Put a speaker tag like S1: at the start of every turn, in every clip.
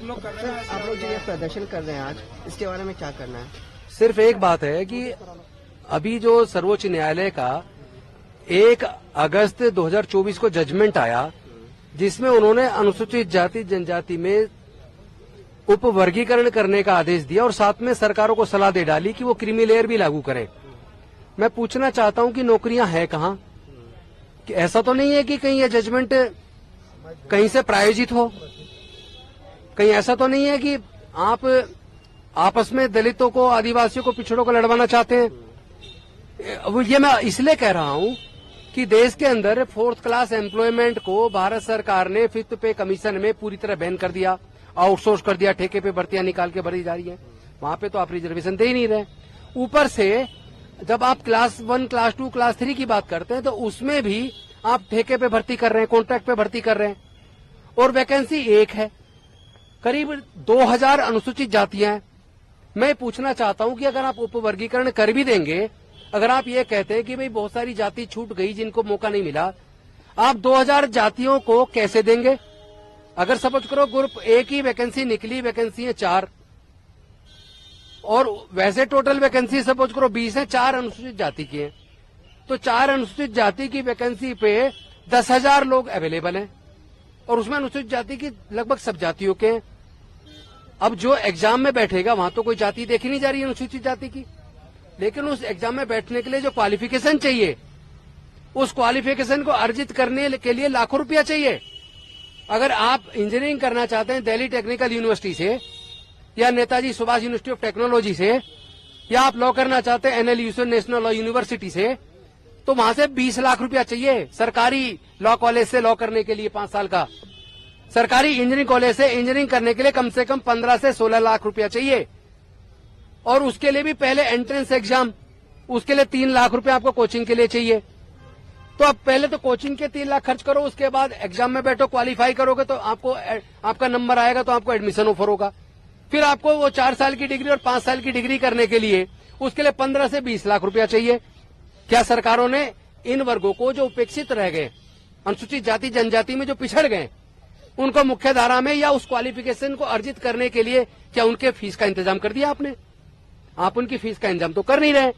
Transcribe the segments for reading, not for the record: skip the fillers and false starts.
S1: तुम लोग कर रहे हैं,
S2: आप लोग जो ये प्रदर्शन कर रहे हैं आज, इसके बारे में क्या करना है?
S3: सिर्फ एक बात है कि अभी जो सर्वोच्च न्यायालय का 1 अगस्त 2024 को जजमेंट आया, जिसमें उन्होंने अनुसूचित जाति जनजाति में उपवर्गीकरण करने का आदेश दिया और साथ में सरकारों को सलाह दे डाली कि वो क्रीमी लेयर भी लागू करें। मैं पूछना चाहता हूं कि नौकरियां हैं कहां? कि ऐसा तो नहीं है कि कहीं ये जजमेंट कहीं से प्रायोजित हो? कहीं ऐसा तो नहीं है कि आप आपस में दलितों को, आदिवासियों को, पिछड़ों को लड़वाना चाहते हैं? ये मैं इसलिए कह रहा हूं कि देश के अंदर 4th क्लास एम्प्लॉयमेंट को भारत सरकार ने 5th पे कमीशन में पूरी तरह बैन कर दिया, आउटसोर्स कर दिया, ठेके पे भर्तियां निकाल के भरी जा रही है। वहां पे तो आप रिजर्वेशन दे ही नहीं रहे। ऊपर से जब आप क्लास 1, क्लास 2, क्लास 3 की बात करते हैं तो उसमें भी आप ठेके पे भर्ती कर रहे हैं, कॉन्ट्रैक्ट पे भर्ती कर रहे हैं, और वैकेंसी एक है। करीब 2000 अनुसूचित जातियां हैं। मैं पूछना चाहता हूं कि अगर आप उपवर्गीकरण कर भी देंगे, अगर आप ये कहते हैं कि भाई बहुत सारी जाति छूट गई जिनको मौका नहीं मिला, आप 2000 जातियों को कैसे देंगे? अगर सपोज करो ग्रुप ए की वैकेंसी निकली, वैकेंसी है 4, और वैसे टोटल वैकेंसी सपोज करो 20 है, 4 अनुसूचित जाति की है, तो 4 अनुसूचित जाति की वैकेंसी पे 10,000 लोग अवेलेबल हैं, और उसमें अनुसूचित जाति की लगभग सब जातियों के हैं। अब जो एग्जाम में बैठेगा वहां तो कोई जाति देखी नहीं जा रही है अनुसूचित जाति की, लेकिन उस एग्जाम में बैठने के लिए जो क्वालिफिकेशन चाहिए, उस क्वालिफिकेशन को अर्जित करने के लिए लाखों रुपया चाहिए। अगर आप इंजीनियरिंग करना चाहते हैं दिल्ली टेक्निकल यूनिवर्सिटी से या Netaji Subhash university of technology से, या आप लॉ करना चाहते हैं NLU नेशनल लॉ यूनिवर्सिटी से, तो वहां से 20 लाख रुपया चाहिए। सरकारी लॉ कॉलेज से लॉ करने के लिए 5 साल का, सरकारी इंजीनियरिंग कॉलेज से इंजीनियरिंग करने के लिए कम से कम 15 से 16 लाख रुपया चाहिए, और उसके लिए भी पहले एंट्रेंस एग्जाम, उसके लिए 3 लाख रुपया आपको कोचिंग के लिए चाहिए। तो आप पहले तो कोचिंग के 3 लाख खर्च करो, उसके बाद एग्जाम में बैठो, क्वालिफाई करोगे तो आपको आपका नंबर आएगा तो आपको एडमिशन ऑफर होगा। फिर आपको वो 4 साल की डिग्री और 5 साल की डिग्री करने के लिए उसके लिए 15 से 20 लाख रुपया चाहिए। क्या सरकारों ने इन वर्गों को जो उपेक्षित रह गए, अनुसूचित जाति जनजाति में जो पिछड़ गए, उनको मुख्य धारा में या उस क्वालिफिकेशन को अर्जित करने के लिए क्या उनके फीस का इंतजाम कर दिया आपने? आप उनकी फीस का इंतजाम तो कर नहीं रहे।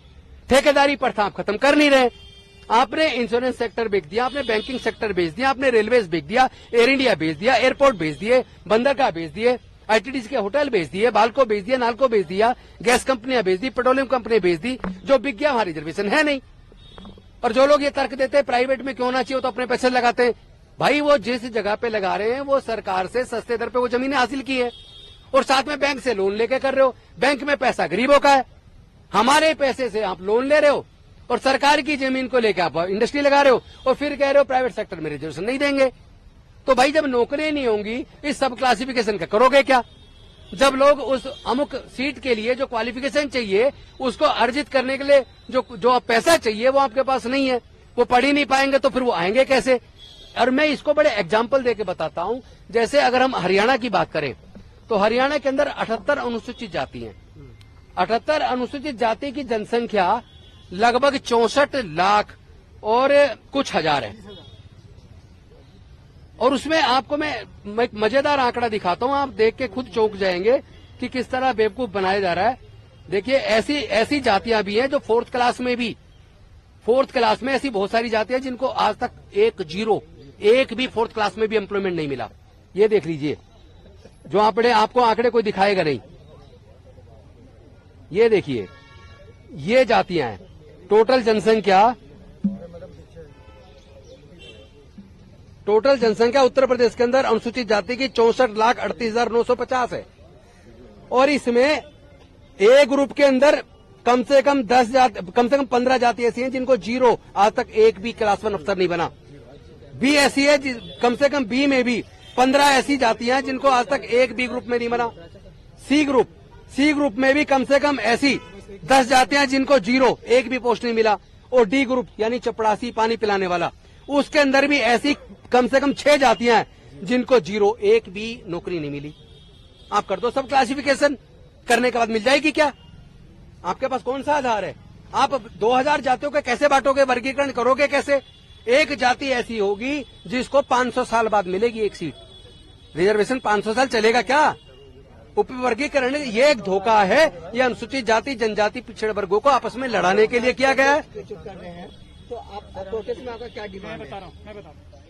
S3: ठेकेदारी प्रथा आप खत्म कर नहीं रहे। आपने इंश्योरेंस सेक्टर बेच दिया, आपने बैंकिंग सेक्टर बेच दिया, आपने रेलवेज बेच दिया, एयर इंडिया बेच दिया, एयरपोर्ट बेच दिए, बंदरगाह बेच दिए, ITDC के होटल बेच दिए, बाल्को बेच दिया, नाल्को बेच दिया, गैस कंपनियां बेच दी, पेट्रोलियम कंपनी बेच दी। जो बिक गया वहां रिजर्वेशन है नहीं। और जो लोग ये तर्क देते हैं प्राइवेट में क्यों ना चाहिए, तो अपने पैसे लगाते हैं। भाई वो जिस जगह पे लगा रहे हैं वो सरकार से सस्ते दर पे वो जमीनें हासिल की है, और साथ में बैंक से लोन लेके कर रहे हो। बैंक में पैसा गरीबों का है, हमारे पैसे से आप लोन ले रहे हो और सरकार की जमीन को लेकर आप इंडस्ट्री लगा रहे हो, और फिर कह रहे हो प्राइवेट सेक्टर में रिजर्वेशन नहीं देंगे। तो भाई जब नौकरियां नहीं होंगी इस सब क्लासिफिकेशन का करोगे क्या? जब लोग उस अमुक सीट के लिए जो क्वालिफिकेशन चाहिए उसको अर्जित करने के लिए जो पैसा चाहिए वो आपके पास नहीं है, वो पढ़ ही नहीं पाएंगे, तो फिर वो आएंगे कैसे? और मैं इसको बड़े एग्जाम्पल देके बताता हूं। जैसे अगर हम हरियाणा की बात करें तो हरियाणा के अंदर 78 अनुसूचित जाति हैं। 78 अनुसूचित जाति की जनसंख्या लगभग 64 लाख और कुछ हजार है। और उसमें आपको मैं एक मजेदार आंकड़ा दिखाता हूं, आप देख के खुद चौंक जाएंगे कि किस तरह बेवकूफ बनाया जा रहा है। देखिए ऐसी जातियां भी हैं जो 4th क्लास में भी, 4th क्लास में ऐसी बहुत सारी जातियां जिनको आज तक एक भी 4th क्लास में भी एम्प्लॉयमेंट नहीं मिला। ये देख लीजिए, जो आपको आंकड़े कोई दिखाएगा नहीं। ये देखिए, ये जातियां हैं। टोटल जनसंख्या उत्तर प्रदेश के अंदर अनुसूचित जाति की 64,38,950 है, और इसमें ए ग्रुप के अंदर कम से कम 15 जाति ऐसी हैं जिनको 0 आज तक एक भी क्लास 1 अफसर नहीं बना। बी ऐसी है, कम से कम बी में भी 15 ऐसी जातियां हैं जिनको आज तक एक बी ग्रुप में नहीं बना। सी ग्रुप में भी कम से कम ऐसी 10 जातियां जिनको 0 एक भी पोस्ट नहीं मिला। और डी ग्रुप यानी चपड़ासी, पानी पिलाने वाला, उसके अंदर भी ऐसी कम से कम 6 जातियां हैं जिनको 0 एक भी नौकरी नहीं मिली। आप कर दो सब क्लासिफिकेशन, करने के बाद मिल जाएगी क्या? आपके पास कौन सा आधार है? आप 2000 जातियों के कैसे बांटोगे, वर्गीकरण करोगे कैसे? एक जाति ऐसी होगी जिसको 500 साल बाद मिलेगी एक सीट। रिजर्वेशन 500 साल चलेगा क्या? उपवर्गीकरण ये एक धोखा है। ये अनुसूचित जाति जनजाति पिछड़े वर्गों को आपस में लड़ाने के लिए किया गया है।
S2: चुप कर रहे हैं तो आप प्रोटेस्ट में आपका क्या डिमांड है?
S1: मैं बता रहा हूँ